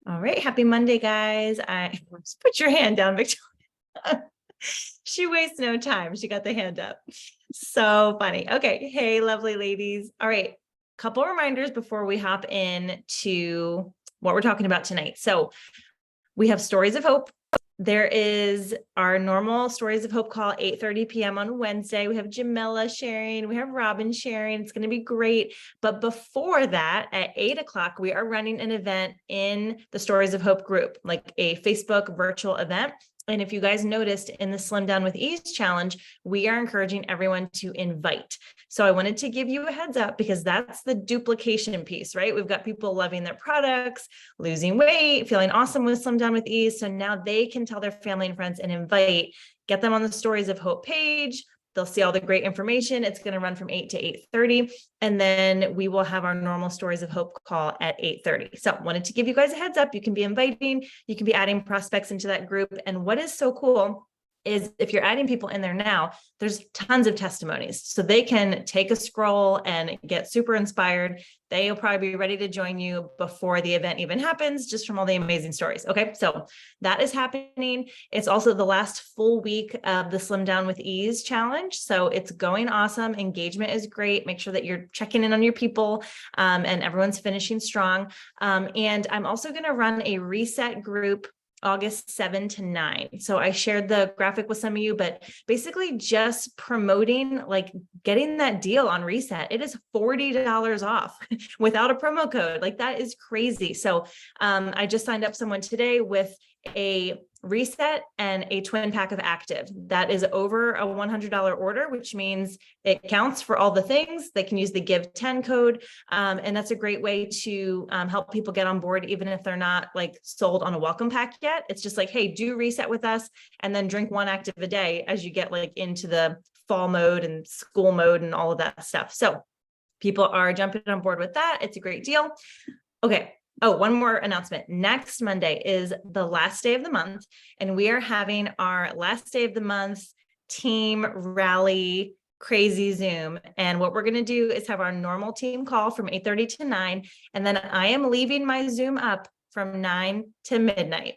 All right. Happy Monday, guys. Just put your hand down, Victoria. She wastes no time. She got the hand up. So funny. Okay. Hey, lovely ladies. All right. Couple reminders before we hop in to what we're talking about tonight. So we have Stories of Hope. There is our normal Stories of Hope call, 8:30 p.m. on Wednesday. We have Jamila sharing. We have Robin sharing. It's going to be great. But before that, at 8 o'clock, we are running an event in the Stories of Hope group, like a Facebook virtual event. And if you guys noticed in the Slim Down with Ease challenge, we are encouraging everyone to invite. So I wanted to give you a heads up because that's the duplication piece, right? We've got people loving their products, losing weight, feeling awesome with Slim Down with Ease. So now they can tell their family and friends and invite, get them on the Stories of Hope page. They'll see all the great information. It's going to run from 8 to 8:30. And then we will have our normal Stories of Hope call at 8:30. So wanted to give you guys a heads up. You can be inviting, you can be adding prospects into that group. And what is so cool is if you're adding people in there now, there's tons of testimonies. So they can take a scroll and get super inspired. They'll probably be ready to join you before the event even happens, just from all the amazing stories. Okay, so that is happening. It's also the last full week of the Slim Down with Ease challenge. So it's going awesome. Engagement is great. Make sure that you're checking in on your people and everyone's finishing strong. And I'm also going to run a reset group August 7 to 9. So I shared the graphic with some of you, but basically just promoting, like getting that deal on reset. It is $40 off without a promo code. Like that is crazy. So I just signed up someone today with a reset and a twin pack of active. That is over a $100 order, which means it counts for all the things. They can use the give 10 code. And that's a great way to help people get on board, even if they're not like sold on a welcome pack yet. It's just like, hey, do reset with us and then drink one active a day as you get like into the fall mode and school mode and all of that stuff. So people are jumping on board with that. It's a great deal. Okay. Oh, one more announcement. Next Monday is the last day of the month, and we are having our last day of the month team rally crazy Zoom. And what we're going to do is have our normal team call from 8:30 to 9. And then I am leaving my Zoom up from 9 to midnight.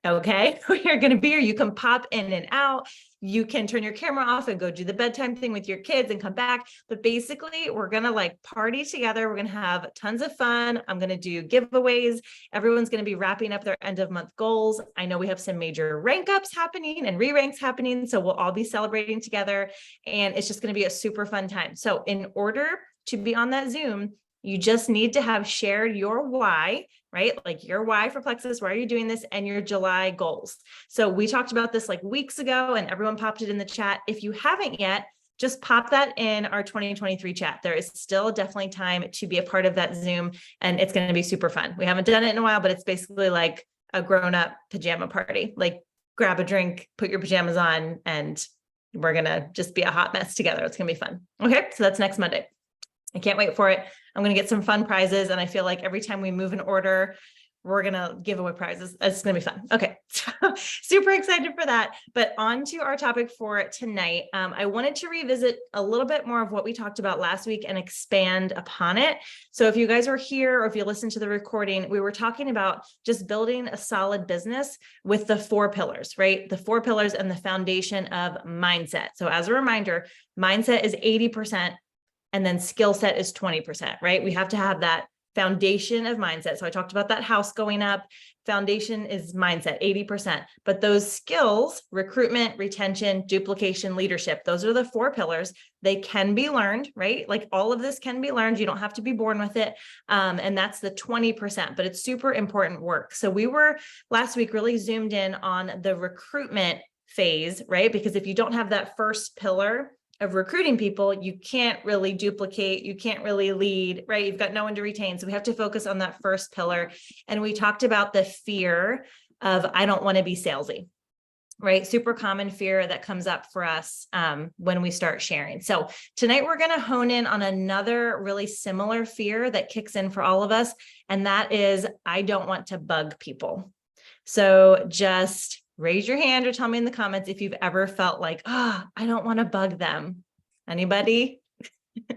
Okay, we are going to be here. You can pop in and out. You can turn your camera off and go do the bedtime thing with your kids and come back. But basically, we're going to like party together. We're going to have tons of fun. I'm going to do giveaways. Everyone's going to be wrapping up their end of month goals. I know we have some major rank ups happening and re-ranks happening. So we'll all be celebrating together. And it's just going to be a super fun time. So in order to be on that Zoom, you just need to have shared your why, right? Like your why for Plexus, why are you doing this, and your July goals. So we talked about this like weeks ago and everyone popped it in the chat. If you haven't yet, just pop that in our 2023 chat. There is still definitely time to be a part of that Zoom, and it's going to be super fun. We haven't done it in a while, but it's basically like a grown-up pajama party. Like grab a drink, put your pajamas on, and we're going to just be a hot mess together. It's going to be fun. Okay, so that's next Monday. I can't wait for it. I'm going to get some fun prizes. And I feel like every time we move an order, we're going to give away prizes. It's going to be fun. Okay. Super excited for that. But on to our topic for tonight. I wanted to revisit a little bit more of what we talked about last week and expand upon it. So if you guys were here or if you listened to the recording, we were talking about just building a solid business with the 4 pillars, right? The 4 pillars and the foundation of mindset. So as a reminder, mindset is 80%. And then skill set is 20%, right? We have to have that foundation of mindset. So I talked about that house going up. Foundation is mindset, 80%. But those skills, recruitment, retention, duplication, leadership, those are the 4 pillars. They can be learned, right? Like all of this can be learned. You don't have to be born with it. And that's the 20%, but it's super important work. So we were last week really zoomed in on the recruitment phase, right? Because if you don't have that first pillar of recruiting people, you can't really duplicate, you can't really lead, right? You've got no one to retain. So we have to focus on that first pillar. And we talked about the fear of, I don't want to be salesy, right? Super common fear that comes up for us when we start sharing. So tonight we're going to hone in on another really similar fear that kicks in for all of us. And that is, I don't want to bug people. So just raise your hand or tell me in the comments if you've ever felt like, I don't want to bug them. Anybody?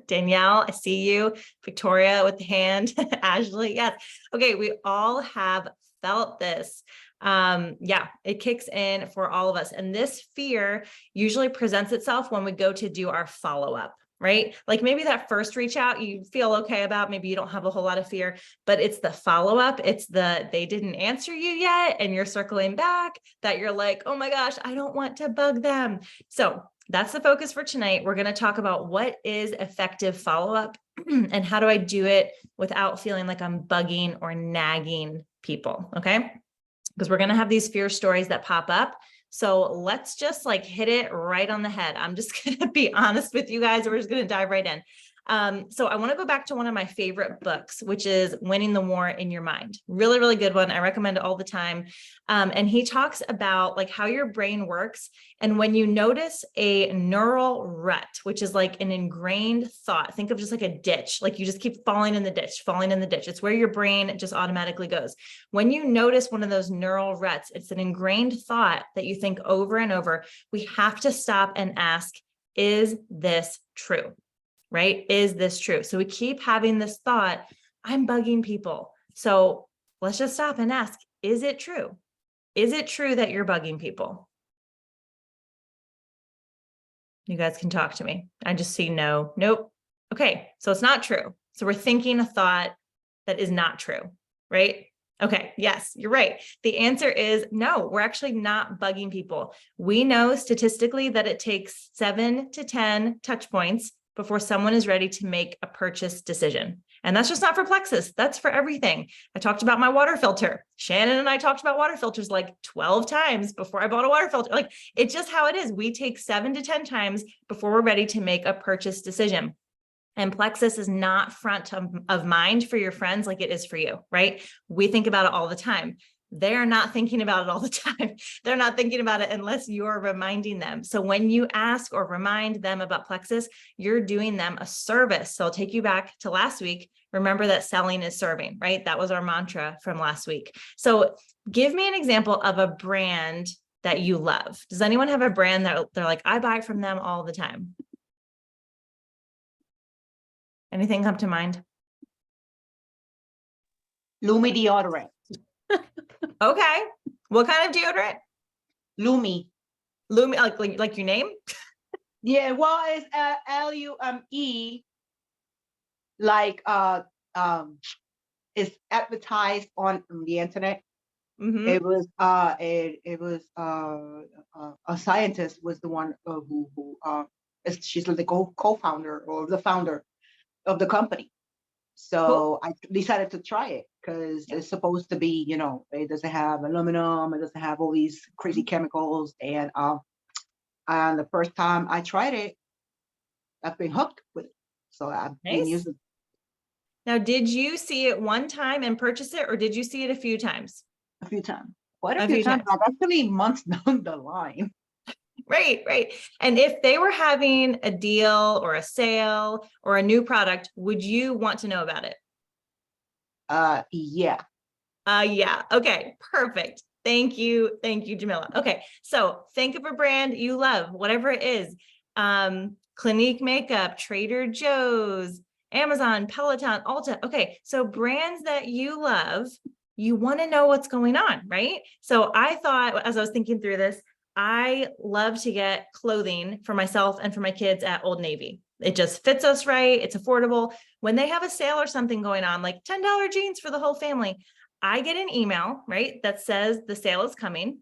Danielle, I see you. Victoria with the hand. Ashley, yes. Okay, we all have felt this. Yeah, it kicks in for all of us. And this fear usually presents itself when we go to do our follow-up, right? Like maybe that first reach out you feel okay about, maybe you don't have a whole lot of fear, but it's the follow-up. It's they didn't answer you yet and you're circling back that you're like, oh my gosh, I don't want to bug them. So that's the focus for tonight. We're going to talk about what is effective follow-up and how do I do it without feeling like I'm bugging or nagging people. Okay. Because we're going to have these fear stories that pop up. So let's just like hit it right on the head. I'm just going to be honest with you guys. We're just going to dive right in. So I want to go back to one of my favorite books, which is Winning the War in Your Mind. Really, really good one. I recommend it all the time. And he talks about like how your brain works. And when you notice a neural rut, which is like an ingrained thought, think of just like a ditch, like you just keep falling in the ditch, falling in the ditch. It's where your brain just automatically goes. When you notice one of those neural ruts, it's an ingrained thought that you think over and over. We have to stop and ask, is this true? Right? Is this true? So we keep having this thought, I'm bugging people. So let's just stop and ask, is it true? Is it true that you're bugging people? You guys can talk to me. I just see no, nope. Okay. So it's not true. So we're thinking a thought that is not true, right? Okay. Yes, you're right. The answer is no, we're actually not bugging people. We know statistically that it takes 7 to 10 touch points before someone is ready to make a purchase decision. And that's just not for Plexus. That's for everything. I talked about my water filter. Shannon and I talked about water filters like 12 times before I bought a water filter. Like it's just how it is. We take 7 to 10 times before we're ready to make a purchase decision. And Plexus is not front of mind for your friends like it is for you, right? We think about it all the time. They're not thinking about it all the time. They're not thinking about it unless you're reminding them. So when you ask or remind them about Plexus, you're doing them a service. So I'll take you back to last week. Remember that selling is serving, right? That was our mantra from last week. So give me an example of a brand that you love. Does anyone have a brand that they're like, I buy from them all the time? Anything come to mind? Lumi deodorant. Okay. What kind of deodorant? Lumi. Lumi, like your name? Yeah, well, it's LUME. Like it's advertised on the internet. Mm-hmm. It was a scientist was the one who she's the co-founder or the founder of the company. So Cool. I decided to try it because it's supposed to be, it doesn't have aluminum, it doesn't have all these crazy chemicals. And the first time I tried it, I've been hooked with it. So I've been Nice. using it. Now, did you see it one time and purchase it, or did you see it a few times? A few times, quite A a few few times, times. like actually months down the line. Right, right. And if they were having a deal or a sale or a new product, would you want to know about it? Yeah. Yeah. Okay, perfect. Thank you. Thank you, Jamila. Okay. So think of a brand you love, whatever it is. Clinique Makeup, Trader Joe's, Amazon, Peloton, Ulta. Okay. So brands that you love, you want to know what's going on, right? So I thought, as I was thinking through this, I love to get clothing for myself and for my kids at Old Navy. It just fits us right. It's affordable. When they have a sale or something going on, like $10 jeans for the whole family, I get an email, right, that says the sale is coming.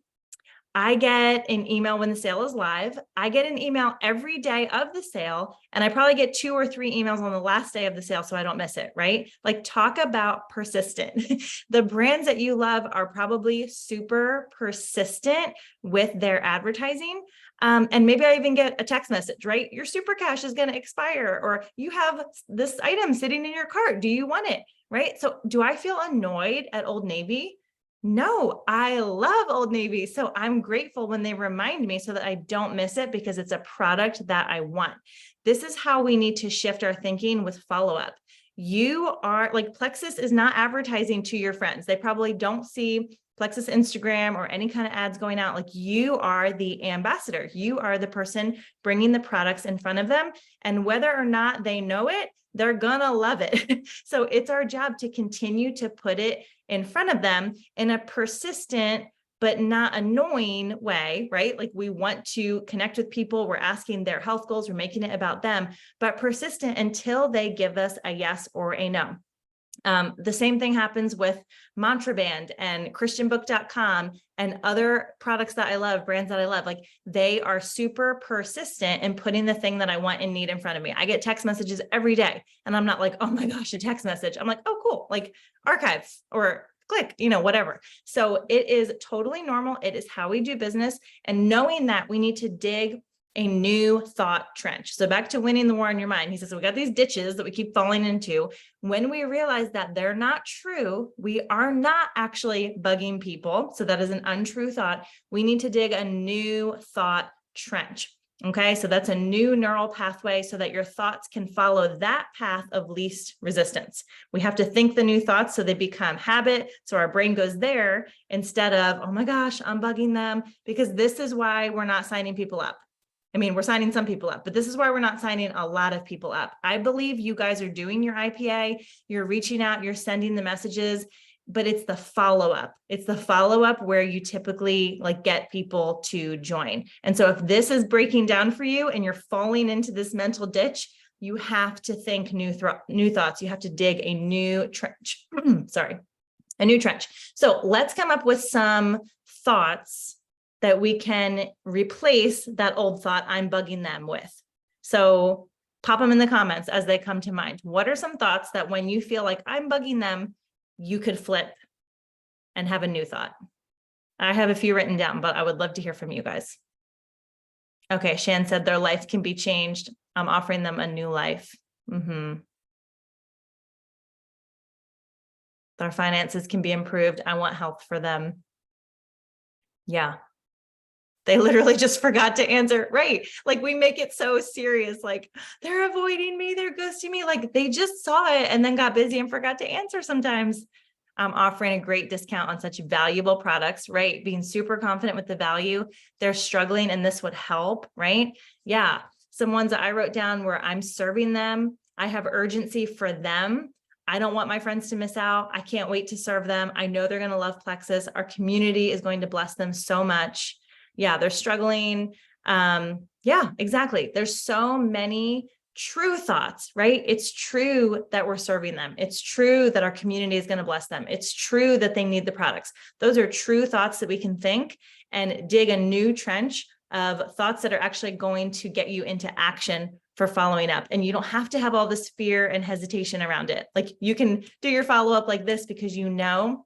I get an email when the sale is live. I get an email every day of the sale, and I probably get 2 or 3 emails on the last day of the sale so I don't miss it, right? Like talk about persistent. The brands that you love are probably super persistent with their advertising. And maybe I even get a text message, right? Your super cash is going to expire, or you have this item sitting in your cart. Do you want it? Right? So do I feel annoyed at Old Navy? No, I love Old Navy. So I'm grateful when they remind me so that I don't miss it because it's a product that I want. This is how we need to shift our thinking with follow-up. You are like Plexus is not advertising to your friends. They probably don't see Plexus Instagram or any kind of ads going out, like you are the ambassador. You are the person bringing the products in front of them. And whether or not they know it, they're gonna love it. So it's our job to continue to put it in front of them in a persistent but not annoying way, right? Like we want to connect with people. We're asking their health goals. We're making it about them, but persistent until they give us a yes or a no. The same thing happens with Mantra Band and christianbook.com and other products that I love, brands that I love. Like they are super persistent in putting the thing that I want and need in front of me. I get text messages every day and I'm not like, oh my gosh, a text message. I'm like, oh, cool. Like archive or click, whatever. So it is totally normal. It is how we do business. And knowing that we need to dig a new thought trench. So back to winning the war in your mind. He says, we got these ditches that we keep falling into. When we realize that they're not true, we are not actually bugging people. So that is an untrue thought. We need to dig a new thought trench. Okay. So that's a new neural pathway so that your thoughts can follow that path of least resistance. We have to think the new thoughts so they become habit. So our brain goes there instead of, oh my gosh, I'm bugging them, because this is why we're not signing people up. I mean, we're signing some people up, but this is why we're not signing a lot of people up. I believe you guys are doing your IPA, you're reaching out, you're sending the messages, but it's the follow-up. It's the follow-up where you typically get people to join. And so if this is breaking down for you and you're falling into this mental ditch, you have to think new thoughts. You have to dig a new trench. Sorry, a new trench. So let's come up with some thoughts that we can replace that old thought, I'm bugging them, with. So pop them in the comments as they come to mind. What are some thoughts that when you feel like I'm bugging them, you could flip and have a new thought? I have a few written down, but I would love to hear from you guys. Okay, Shan said their life can be changed. I'm offering them a new life. Their finances can be improved. I want health for them. Yeah. They literally just forgot to answer. Right. Like we make it so serious. Like they're avoiding me. They're ghosting me. Like they just saw it and then got busy and forgot to answer sometimes. I'm offering a great discount on such valuable products, right? Being super confident with the value. They're struggling and this would help, right? Yeah. Some ones that I wrote down where I'm serving them. I have urgency for them. I don't want my friends to miss out. I can't wait to serve them. I know they're going to love Plexus. Our community is going to bless them so much. Yeah, they're struggling. Yeah, exactly. There's so many true thoughts, right? It's true that we're serving them. It's true that our community is going to bless them. It's true that they need the products. Those are true thoughts that we can think and dig a new trench of thoughts that are actually going to get you into action for following up. And you don't have to have all this fear and hesitation around it. Like you can do your follow-up like this because you know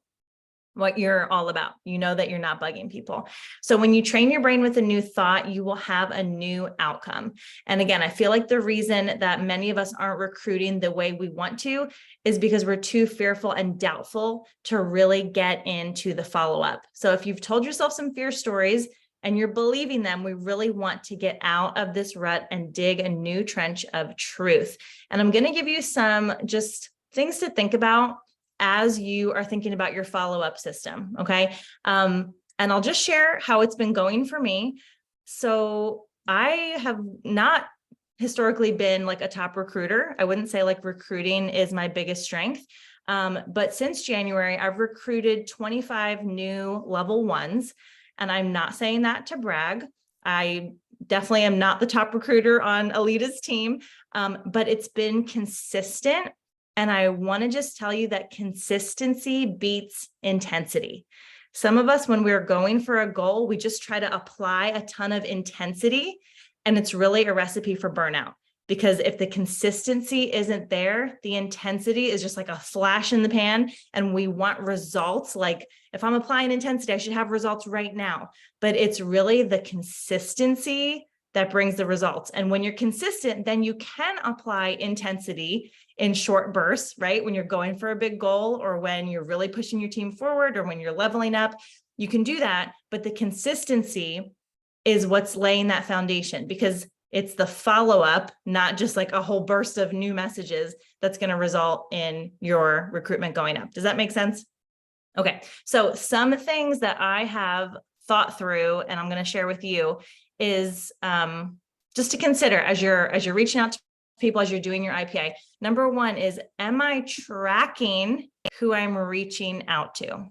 what you're all about. You know that you're not bugging people. So when you train your brain with a new thought, you will have a new outcome. And again, I feel like the reason that many of us aren't recruiting the way we want to is because we're too fearful and doubtful to really get into the follow-up. So if you've told yourself some fear stories and you're believing them, we really want to get out of this rut and dig a new trench of truth. And I'm going to give you some just things to think about as you are thinking about your follow-up system. Okay. And I'll just share how it's been going for me. So I have not historically been like a top recruiter. I wouldn't say like recruiting is my biggest strength. But since January, I've recruited 25 new level ones. And I'm not saying that to brag. I definitely am not the top recruiter on Alita's team, but it's been consistent. And I want to just tell you that consistency beats intensity. Some of us, when we're going for a goal, we just try to apply a ton of intensity, and it's really a recipe for burnout. Because if the consistency isn't there, the intensity is just like a flash in the pan, and we want results. Like if I'm applying intensity, I should have results right now. But it's really the consistency that brings the results. And when you're consistent, then you can apply intensity in short bursts, right? When you're going for a big goal, or when you're really pushing your team forward, or when you're leveling up, you can do that. But the consistency is what's laying that foundation, because it's the follow-up, not just like a whole burst of new messages, that's going to result in your recruitment going up. Does that make sense? Okay. So some things that I have thought through and I'm going to share with you is just to consider as you're reaching out to people, as you're doing your IPA. Number one is, am I tracking who I'm reaching out to?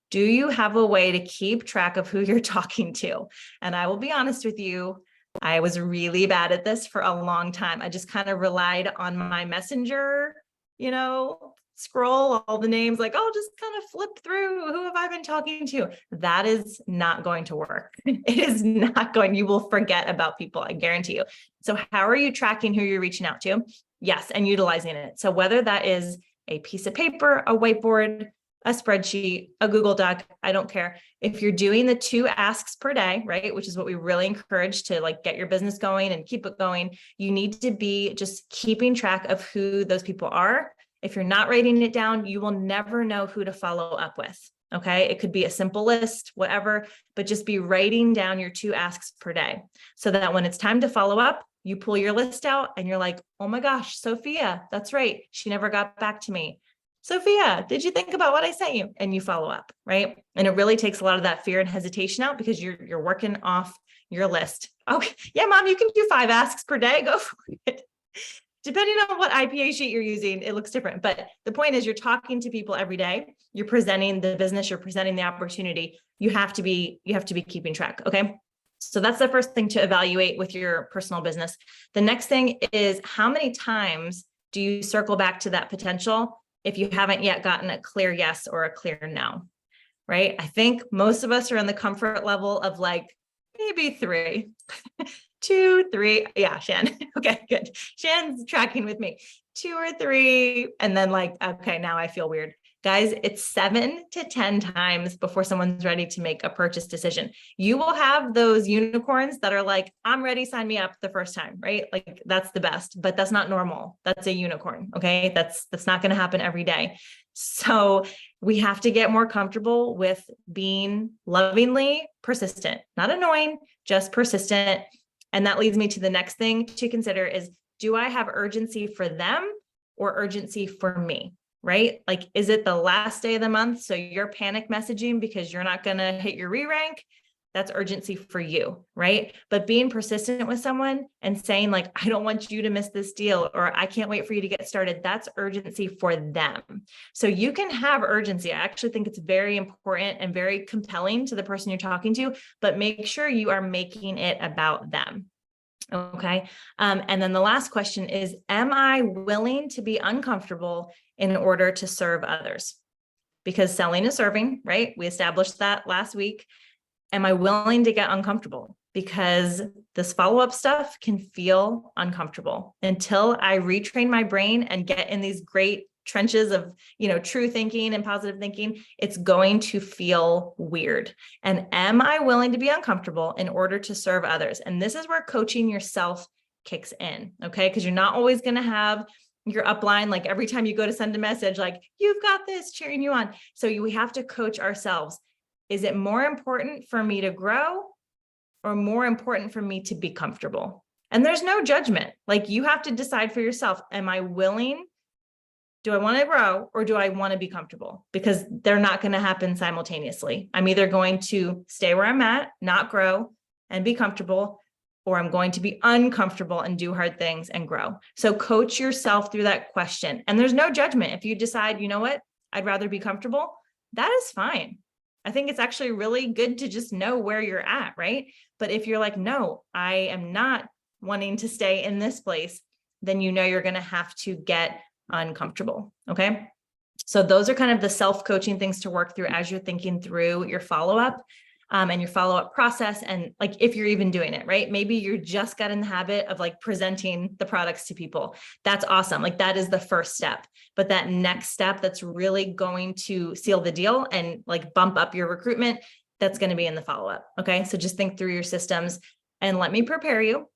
Do you have a way to keep track of who you're talking to? And I will be honest with you, I was really bad at this for a long time. I just kind of relied on my messenger, scroll all the names, like, oh, just kind of flip through. Who have I been talking to? That is not going to work. It is not going, you will forget about people, I guarantee you. So how are you tracking who you're reaching out to? Yes, and utilizing it. So whether that is a piece of paper, a whiteboard, a spreadsheet, a Google Doc, I don't care. If you're doing the 2 asks per day, right, which is what we really encourage to like get your business going and keep it going, you need to be just keeping track of who those people are. If you're not writing it down, you will never know who to follow up with. Okay. It could be a simple list, whatever, but just be writing down your 2 asks per day so that when it's time to follow up, you pull your list out and you're like, oh my gosh, Sophia, that's right. She never got back to me. Sophia, did you think about what I sent you? And you follow up, right? And it really takes a lot of that fear and hesitation out because you're working off your list. Okay, yeah, mom, you can do 5 asks per day. Go for it. Depending on what IPA sheet you're using, it looks different. But the point is, you're talking to people every day. You're presenting the business. You're presenting the opportunity. You have to be keeping track. Okay. So that's the first thing to evaluate with your personal business. The next thing is, how many times do you circle back to that potential if you haven't yet gotten a clear yes or a clear no, right? I think most of us are in the comfort level of like maybe 3, 2, 3. Yeah, Shan. Okay, good. Shan's tracking with me. 2 or 3. And then like, okay, now I feel weird. Guys, it's 7 to 10 times before someone's ready to make a purchase decision. You will have those unicorns that are like, I'm ready, sign me up the first time, right? Like that's the best, but that's not normal. That's a unicorn. Okay. That's not going to happen every day. So we have to get more comfortable with being lovingly persistent, not annoying, just persistent. And that leads me to the next thing to consider is, do I have urgency for them or urgency for me? Right? Like, is it the last day of the month? So you're panic messaging because you're not going to hit your re-rank. That's urgency for you, right? But being persistent with someone and saying like, I don't want you to miss this deal, or I can't wait for you to get started. That's urgency for them. So you can have urgency. I actually think it's very important and very compelling to the person you're talking to, but make sure you are making it about them. Okay. And then the last question is, am I willing to be uncomfortable in order to serve others? Because selling is serving, right? We established that last week. Am I willing to get uncomfortable? Because this follow-up stuff can feel uncomfortable until I retrain my brain and get in these great trenches of, true thinking and positive thinking. It's going to feel weird. And am I willing to be uncomfortable in order to serve others? And this is where coaching yourself kicks in. Okay. Because you're not always going to have your upline, like every time you go to send a message, like, you've got this, cheering you on. So we have to coach ourselves. Is it more important for me to grow or more important for me to be comfortable? And there's no judgment. Like, you have to decide for yourself. Am I willing? Do I want to grow or do I want to be comfortable? Because they're not going to happen simultaneously. I'm either going to stay where I'm at, not grow and be comfortable, or I'm going to be uncomfortable and do hard things and grow. So coach yourself through that question. And there's no judgment. If you decide, you know what, I'd rather be comfortable, that is fine. I think it's actually really good to just know where you're at, right? But if you're like, no, I am not wanting to stay in this place, then you're going to have to get uncomfortable. Okay. So those are kind of the self-coaching things to work through as you're thinking through your follow-up and your follow-up process. And like, if you're even doing it, right? Maybe you're just got in the habit of like presenting the products to people. That's awesome. Like, that is the first step, but that next step that's really going to seal the deal and like bump up your recruitment, that's going to be in the follow-up. Okay. So just think through your systems and let me prepare you.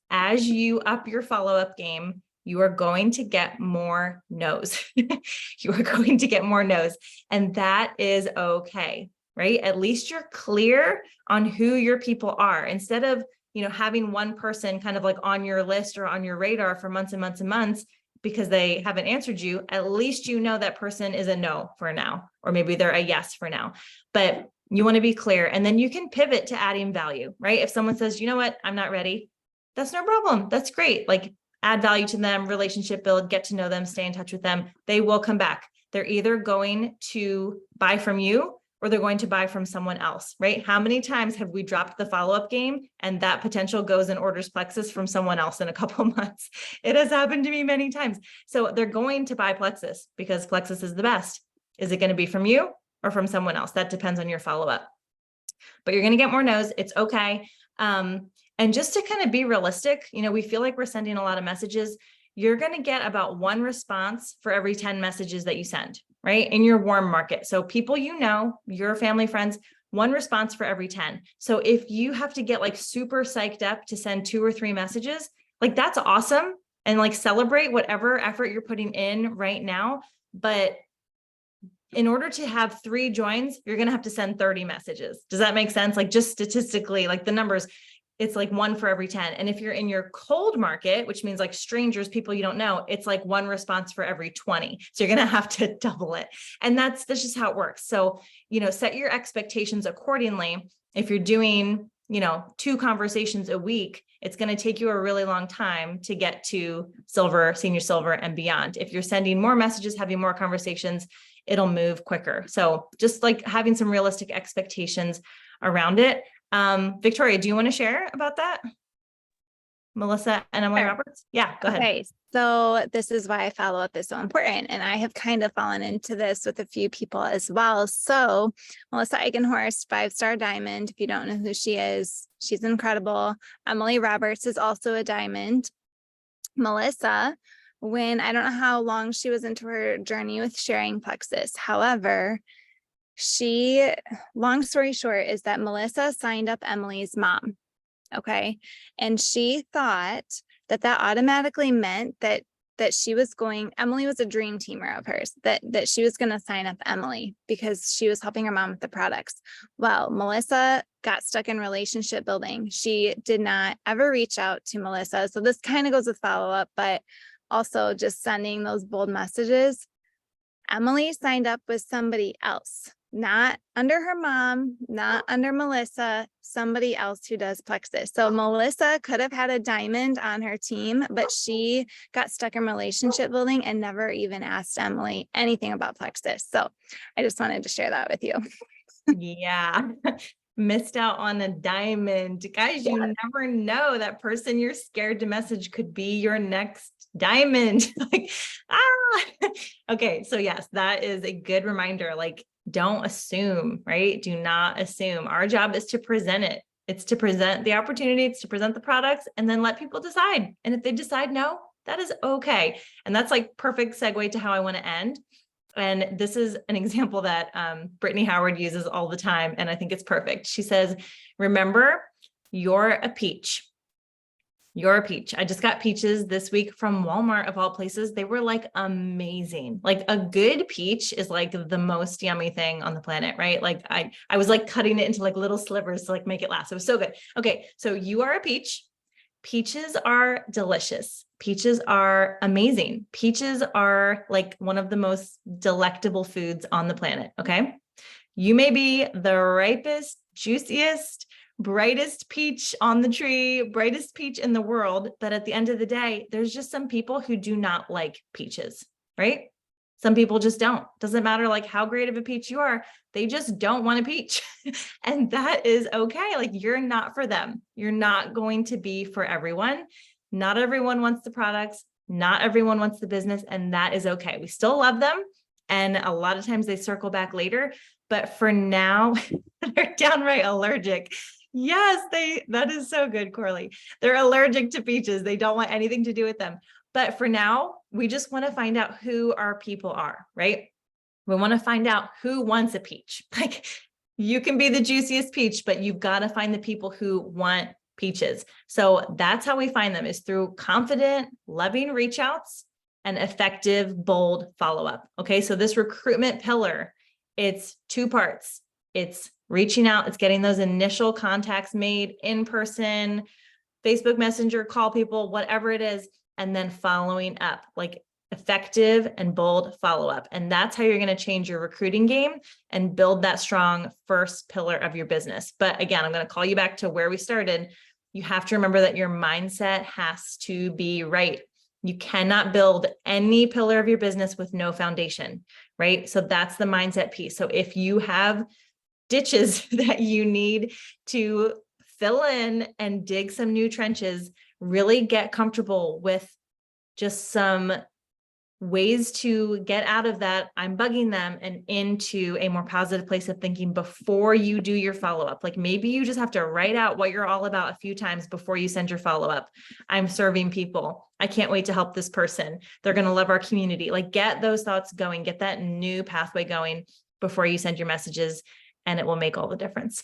As you up your follow-up game, you are going to get more no's. You are going to get more no's. And that is okay, right? At least you're clear on who your people are. Instead of, having one person kind of like on your list or on your radar for months and months and months, because they haven't answered you, at least you know that person is a no for now, or maybe they're a yes for now. But you want to be clear, and then you can pivot to adding value, right? If someone says, you know what, I'm not ready, that's no problem. That's great. Like, add value to them, relationship build, get to know them, stay in touch with them. They will come back. They're either going to buy from you or they're going to buy from someone else, right? How many times have we dropped the follow-up game and that potential goes and orders Plexus from someone else in a couple of months? It has happened to me many times. So they're going to buy Plexus because Plexus is the best. Is it going to be from you or from someone else? That depends on your follow-up. But you're going to get more no's. It's okay. And just to kind of be realistic, we feel like we're sending a lot of messages. You're going to get about 1 response for every 10 messages that you send, right? In your warm market. So people, your family, friends, 1 response for every 10. So if you have to get like super psyched up to send 2 or 3 messages, like that's awesome. And like celebrate whatever effort you're putting in right now. But in order to have 3 joins, you're going to have to send 30 messages. Does that make sense? Like, just statistically, like the numbers, it's like 1 for every 10. And if you're in your cold market, which means like strangers, people you don't know, it's like 1 response for every 20. So you're going to have to double it. And that's just how it works. So, set your expectations accordingly. If you're doing, 2 conversations a week, it's going to take you a really long time to get to silver, senior silver, and beyond. If you're sending more messages, having more conversations, it'll move quicker. So just like having some realistic expectations around it. Victoria, do you want to share about that? Melissa and Emily Sure. Roberts? Yeah, go ahead. Okay, so this is why follow-up is so important. And I have kind of fallen into this with a few people as well. So Melissa Eigenhorst, 5-star diamond. If you don't know who she is, she's incredible. Emily Roberts is also a diamond. Melissa, I don't know how long she was into her journey with sharing Plexus. However, long story short, is that Melissa signed up Emily's mom. Okay. And she thought that automatically meant that Emily was a dream teamer of hers, that she was going to sign up Emily because she was helping her mom with the products. Well, Melissa got stuck in relationship building. She did not ever reach out to Melissa. So this kind of goes with follow-up, but also just sending those bold messages. Emily signed up with somebody else, not under her mom, not under Melissa, somebody else who does Plexus. So Melissa could have had a diamond on her team, but she got stuck in relationship building and never even asked Emily anything about Plexus. So I just wanted to share that with you. Yeah. Missed out on a diamond. Guys, you never know, that person you're scared to message could be your next diamond. Okay. So yes, that is a good reminder. Like, don't assume, right? Do not assume. Our job is to present it. It's to present the opportunity. It's to present the products and then let people decide. And if they decide no, that is okay. And that's like perfect segue to how I want to end. And this is an example that Brittany Howard uses all the time. And I think it's perfect. She says, remember, you're a peach. You're a peach. I just got peaches this week from Walmart, of all places. They were like amazing. Like, a good peach is like the most yummy thing on the planet, right? Like I was like cutting it into like little slivers to like make it last. It was so good. Okay. So you are a peach. Peaches are delicious. Peaches are amazing. Peaches are like one of the most delectable foods on the planet. Okay. You may be the ripest, juiciest, brightest peach on the tree, brightest peach in the world. But at the end of the day, there's just some people who do not like peaches, right? Some people just don't. Doesn't matter like how great of a peach you are, they just don't want a peach. And that is okay. Like, you're not for them. You're not going to be for everyone. Not everyone wants the products. Not everyone wants the business. And that is okay. We still love them. And a lot of times they circle back later. But for now, they're downright allergic. Yes, that is so good, Corley. They're allergic to peaches. They don't want anything to do with them. But for now, we just want to find out who our people are, right? We want to find out who wants a peach. Like, you can be the juiciest peach, but you've got to find the people who want peaches. So that's how we find them, is through confident, loving reach outs and effective, bold follow-up. Okay. So this recruitment pillar, it's 2 parts. It's reaching out. It's getting those initial contacts made in person, Facebook Messenger, call people, whatever it is. And then following up, like effective and bold follow-up. And that's how you're going to change your recruiting game and build that strong first pillar of your business. But again, I'm going to call you back to where we started. You have to remember that your mindset has to be right. You cannot build any pillar of your business with no foundation, right? So that's the mindset piece. So if you have ditches that you need to fill in and dig some new trenches, really get comfortable with just some ways to get out of that I'm bugging them and into a more positive place of thinking before you do your follow-up. Like maybe you just have to write out what you're all about a few times before you send your follow-up. I'm serving people. I can't wait to help this person. They're going to love our community. Like get those thoughts going, get that new pathway going before you send your messages, and it will make all the difference.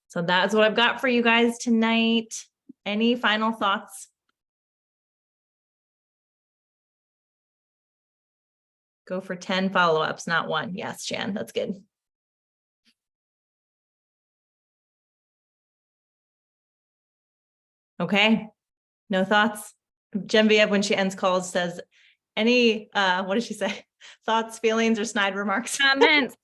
So that's what I've got for you guys tonight. Any final thoughts? Go for 10 follow-ups, not one. Yes, Jan, that's good. Okay, no thoughts? Genevieve, when she ends calls, says, any, what did she say? Thoughts, feelings, or snide remarks? Comments.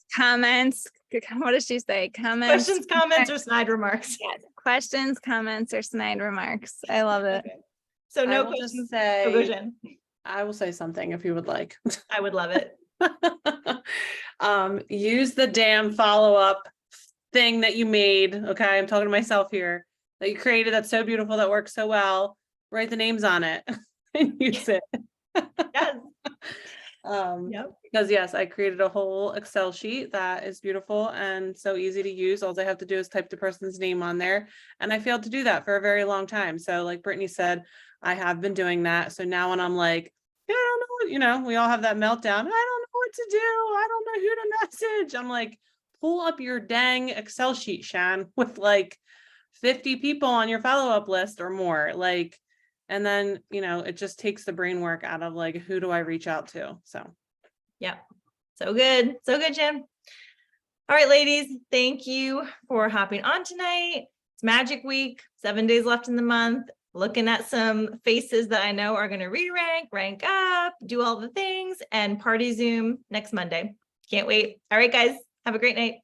What does she say? Comments. Questions, comments, or snide remarks? Yes. Questions, comments, or snide remarks. I love it. Okay. So I no will just questions. say, Oh, go, Jen. I will say something if you would like. I would love it. Use the damn follow-up thing that you made. Okay, I'm talking to myself here. That you created, that's so beautiful, that works so well. Write the names on it and use it. Yes. Yep. Because yes, I created a whole Excel sheet that is beautiful and so easy to use. All I have to do is type the person's name on there. And I failed to do that for a very long time. So like Brittany said, I have been doing that. So now when I'm like, I don't know what, you know, we all have that meltdown. I don't know what to do. I don't know who to message. I'm like, pull up your dang Excel sheet, Shan, with like 50 people on your follow-up list or more. Like, and then, you know, it just takes the brain work out of like, who do I reach out to? So. Yep. So good. So good, Jen. All right, ladies, thank you for hopping on tonight. It's Magic Week, 7 days left in the month. Looking at some faces that I know are going to re-rank, rank up, do all the things, and party Zoom next Monday. Can't wait. All right, guys, have a great night.